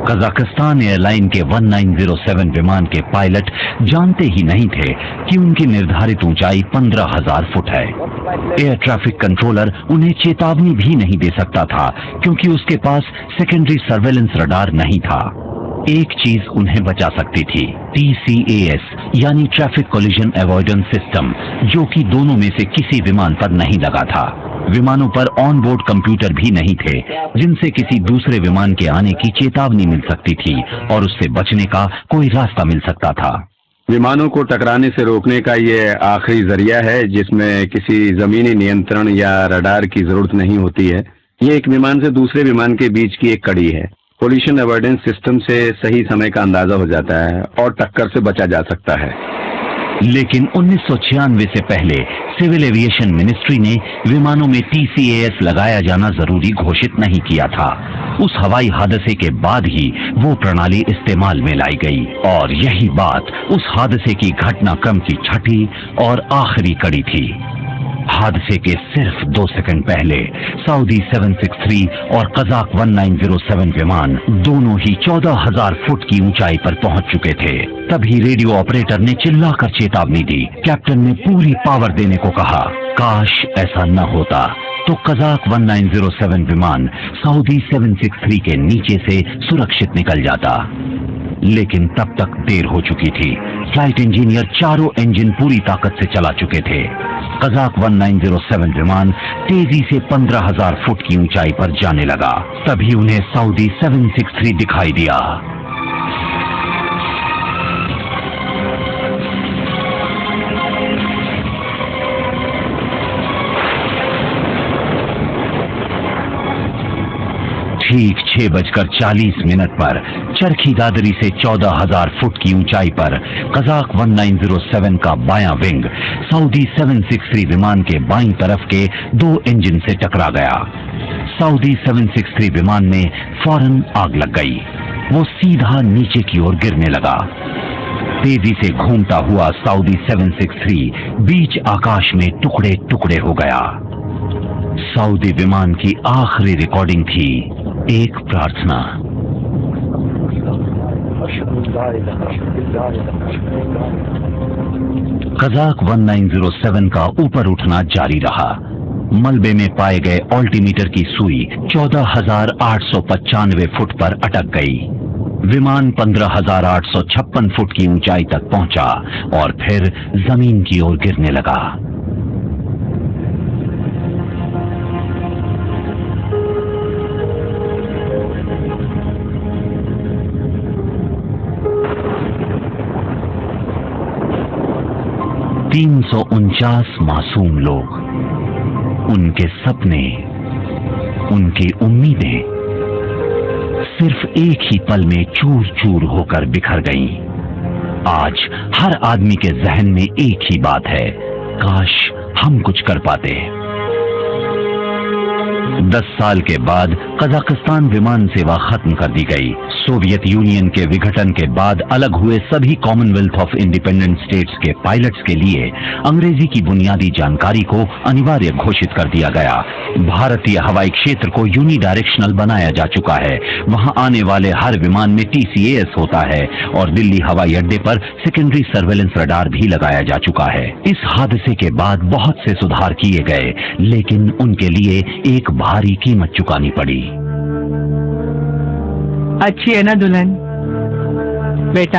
Kazakhstan airline के 1907 विमान के पायलट जानते ही नहीं थे कि उनकी निर्धारित ऊंचाई 15,000 फुट है। एयर ट्रैफिक कंट्रोलर उन्हें चेतावनी भी नहीं दे सकता था क्योंकि उसके पास सेकेंडरी सर्वेलेंस रडार नहीं था। एक चीज उन्हें बचा सकती थी, TCAS यानी ट्रैफिक कोलिजन अवॉइडेंस सिस्टम, जो कि दोनों में से किसी विमान पर नहीं लगा था। विमानों पर ऑन बोर्ड कंप्यूटर भी नहीं थे जिनसे किसी दूसरे विमान के आने की चेतावनी मिल सकती थी और उससे बचने का कोई रास्ता मिल सकता था। विमानों को टकराने से रोकने का ये आखिरी जरिया है जिसमें किसी जमीनी नियंत्रण या रडार की जरूरत नहीं होती है। ये एक विमान से दूसरे विमान के बीच की एक कड़ी है। कोलिशन अवॉइडेंस सिस्टम से सही समय का अंदाजा हो जाता है और टक्कर से बचा जा सकता है। लेकिन 1996 से पहले सिविल एविएशन मिनिस्ट्री ने विमानों में TCAS लगाया जाना जरूरी घोषित नहीं किया था। उस हवाई हादसे के बाद ही वो प्रणाली इस्तेमाल में लाई गई और यही बात उस हादसे की घटनाक्रम की छठी और आखिरी कड़ी थी। हादसे के सिर्फ 2 सेकंड पहले सऊदी 763 और कजाक 1907 विमान दोनों ही 14,000 फुट की ऊंचाई पर पहुंच चुके थे। तभी रेडियो ऑपरेटर ने चिल्लाकर चेतावनी दी। कैप्टन ने पूरी पावर देने को कहा। काश ऐसा न होता तो कजाक 1907 विमान सऊदी 763 के नीचे से सुरक्षित निकल जाता, लेकिन तब तक देर हो चुकी थी। फ्लाइट इंजीनियर चारों इंजन पूरी ताकत से चला चुके थे। कजाक 1907 विमान तेजी से 15,000 फुट की ऊंचाई पर जाने लगा। तभी उन्हें सऊदी 763 दिखाई दिया। ठीक 6:40 पर चरखी दादरी से 14,000 फुट की ऊंचाई पर कजाक 1907 का बायां विंग सऊदी 763 विमान के बाईं तरफ के 2 इंजन से टकरा गया। सऊदी 763 विमान में फौरन आग लग गई। वो सीधा नीचे की ओर गिरने लगा। तेजी से घूमता हुआ सऊदी 763 बीच आकाश में टुकड़े टुकड़े हो गया। सऊदी विमान की आखिरी रिकॉर्डिंग थी एक प्रार्थना। कजाक 1907 का ऊपर उठना जारी रहा। मलबे में पाए गए ऑल्टीमीटर की सुई 14,895 फुट पर अटक गई। विमान 15,856 फुट की ऊंचाई तक पहुंचा और फिर जमीन की ओर गिरने लगा। $349 मासूम लोग, उनके सपने, उनकी उम्मीदें सिर्फ एक ही पल में चूर चूर होकर बिखर गईं। आज हर आदमी के जहन में एक ही बात है, काश हम कुछ कर पाते। 10 साल के बाद कजाकिस्तान विमान सेवा खत्म कर दी गई। सोवियत यूनियन के विघटन के बाद अलग हुए सभी कॉमनवेल्थ ऑफ इंडिपेंडेंट स्टेट्स के पायलट्स के लिए अंग्रेजी की बुनियादी जानकारी को अनिवार्य घोषित कर दिया गया। भारतीय हवाई क्षेत्र को यूनिडायरेक्शनल बनाया जा चुका है। वहां आने वाले हर विमान में TCAS होता है और दिल्ली हवाई अड्डे पर सेकेंडरी सर्वेलेंस रडार भी लगाया जा चुका है। इस हादसे के बाद बहुत से सुधार किए गए, लेकिन उनके लिए एक भारी कीमत चुकानी पड़ी। अच्छी है ना दुल्हन? बेटा